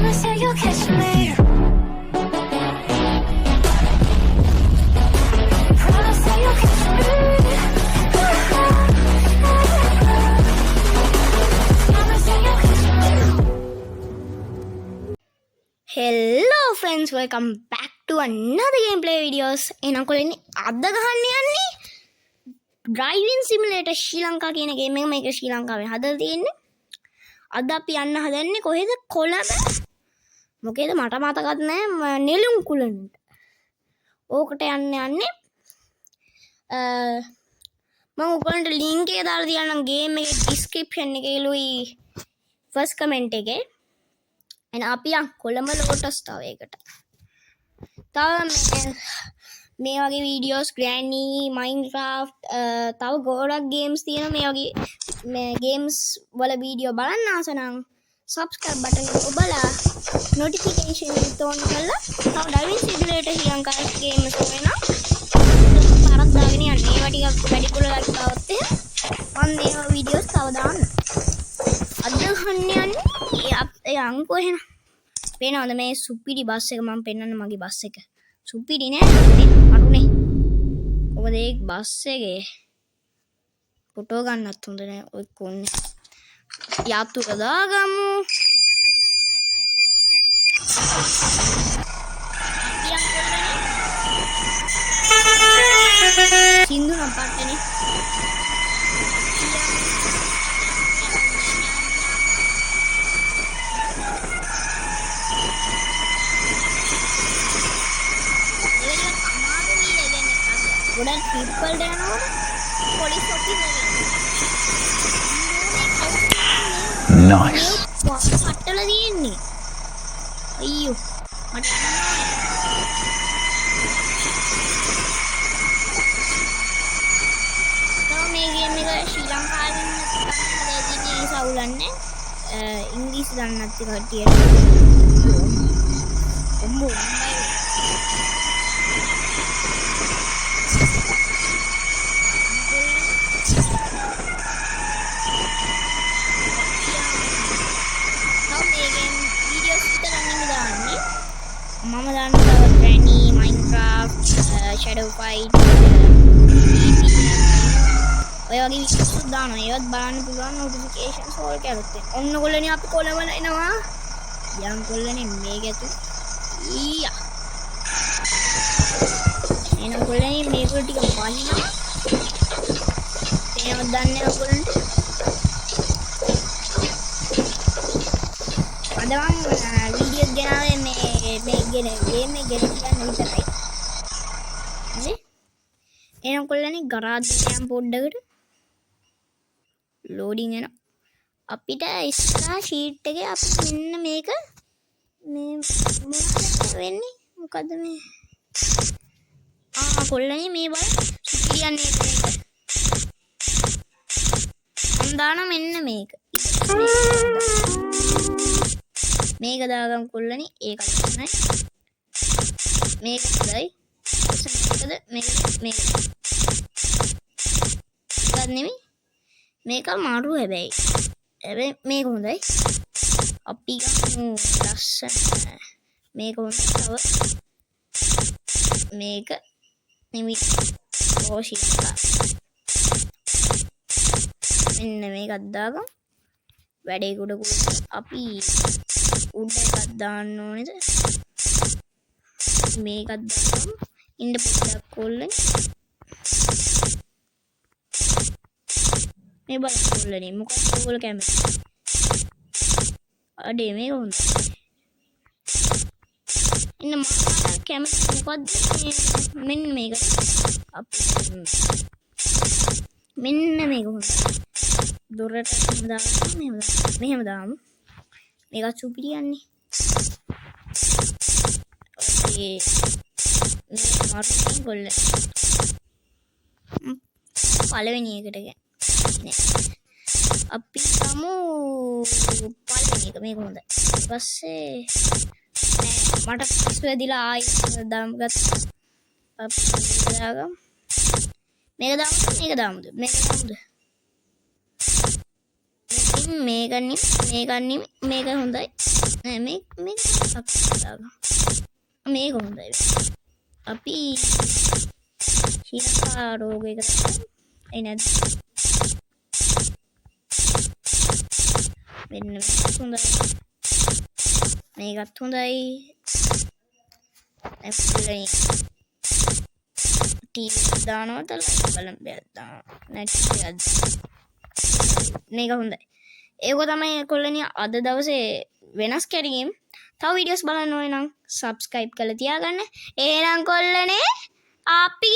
Promise that you'll catch me. Promise that you'll catch me. Promise that you'll catch me. Hello friends, welcome back to another gameplay videos. එහෙනම් කොල්ලෙනි අද ගහන්න යන්නේ driving simulator ශ්‍රී ලංකා කියන game එක. මේක ශ්‍රී ලංකාවේ හදලා තියෙන්නේ. අද අපි යන්න හදන්නේ කොහෙද? කොළඹ. මොකේද මට මතකත් නැහැ. නෙළුම් කුලනට. ඕකට යන්නේ මම ඔයගොල්ලන්ට link එක දාලා තියන්නම් ගේම් එකේ description එකේලුයි first comment එකේ. එන අපි කොළඹ ලෝටස් තව එකට. තව මේ වගේ වීඩියෝස් Granny, Minecraft තව ගොඩක් ගේම්ස් තියෙනවා. මේ වගේ මේ ගේම්ස් වල වීඩියෝ බලන්න ආස නම් subscribe button එක ඔබලා notification එක on කරලා තව driving simulator ශ්‍රී ලංකා ගේම්ස් වෙනවා. පාරක් දාගෙන යන්න. ඒවා ටිකක් වැඩිපුර like આવත් මම මේ වීඩියෝස් තව දාන්න. අද ගන්න යන්නේ ඒ අංකෝ එහෙනම් පේනවද මේ සුපිරි බස් එක? මම පෙන්නන්න මගේ බස් එක. සුපිරි නෑ අරුනේ. කොහොමද ඒ බස් එකේ ෆොටෝ ගන්නත් හොඳ නෑ. ඔය කොන්නේ යාතුක දාගමු. සින්දු නම් පාටනේ. ගොඩක් people යනකොට පොලිස් ඔෆිස් එකේ Nice. පට්ටල තියෙන්නේ. අයියෝ මට තව මේ ගේම් එක ශ්‍රී ලංකාවෙන් තියෙන්නේ සවුලන්නේ. ඉංග්‍රීසි දන්නේ නැති කට්ටියට ඔම්බෝ මම දාන්න තව Granny, Minecraft, Shadow Fight ඔය වගේ විශේෂ දානවා. ඒවත් බලන්න පුළුවන් notifications all කරොත්. ඔන්න කොල්ලනේ අපි කොළවල එනවා. යම් කොල්ලනේ මේක ඇතු. ඊයා. එන කොල්ලනේ මේක ටික වහිනවා. ඒවත් දන්නේ ඔයගොල්ලන්ට. අද මම වීඩියෝස් ගෙනාවේ මේ ගේම් එක ගේන්න විතරයි. හරි? එහෙනම් කොල්ලනේ ගරාජ් එකෙන් පොඩ්ඩකට ලෝඩින් එනවා. අපිට ඉස්සරහා ෂීට් එකේ අපි මෙන්න මේක මේ මොකක්ද වෙන්නේ? මොකද්ද මේ? කොල්ලනේ මේ බලන්න සුපිරියන්නේ මේක. මම දාන මෙන්න මේක. මේක දාගම් කොල්ලනේ ඒක තමයි. මේක හොඳයි. මේක නෙමෙයි. මේක මාරු හැබැයි. හැබැයි මේක හොඳයි. අපි ගමු ලස්සන. මේක හොඳයි. තව මේක නෙමෙයි. ඕෂිකා. මෙන්න මේකක් දාගමු. වැඩේ කුඩ අපි උඩ එකක් දාන්න ඕනේද? මේකක් දාගමු. ඉන්න පොඩ්ඩක් කොල්ලනේ. මේ බලන්න කොල්ලනේ මොකක්ද ඔයගොල්ලෝ කැමති? අඩේ මේක හොඳයි. ඉන්න මම කැමති මොකද්ද? මෙන්න මේක. මෙන්න මේක හොඳයි. දොරට දාන්න මෙහෙම දාමු. මේක සුපිරියන්නේ. ඔකේ මේ මාර්කටින් කොල්ල පළවෙනි එකට නෑ අපි තමු පළවෙනි එක මේක හොඳයි. ඊට පස්සේ නෑ මට පිස්සු ඇදිලා ආයි දාමුගත් අපි දාගමු. මේක දාමුද? මේ ගන්න මේක හොඳයි නෑ මේක හොඳයි අපි හිරා රෝගයකට එයි නැද්ද මෙන්න හොඳයි මේකත් හොඳයි ඇප්පලේ ටීවී දානවද ලයිට් බලම්බයක් දානවා නැට් මේක හොඳයි ඒක තමයි කොල්ලණිය අද දවසේ වෙනස් කිරීම තව වීඩියෝස් බලන්න ඕනේ නම් subscribe කරලා තියාගන්න එහෙනම් කොල්ලනේ අපි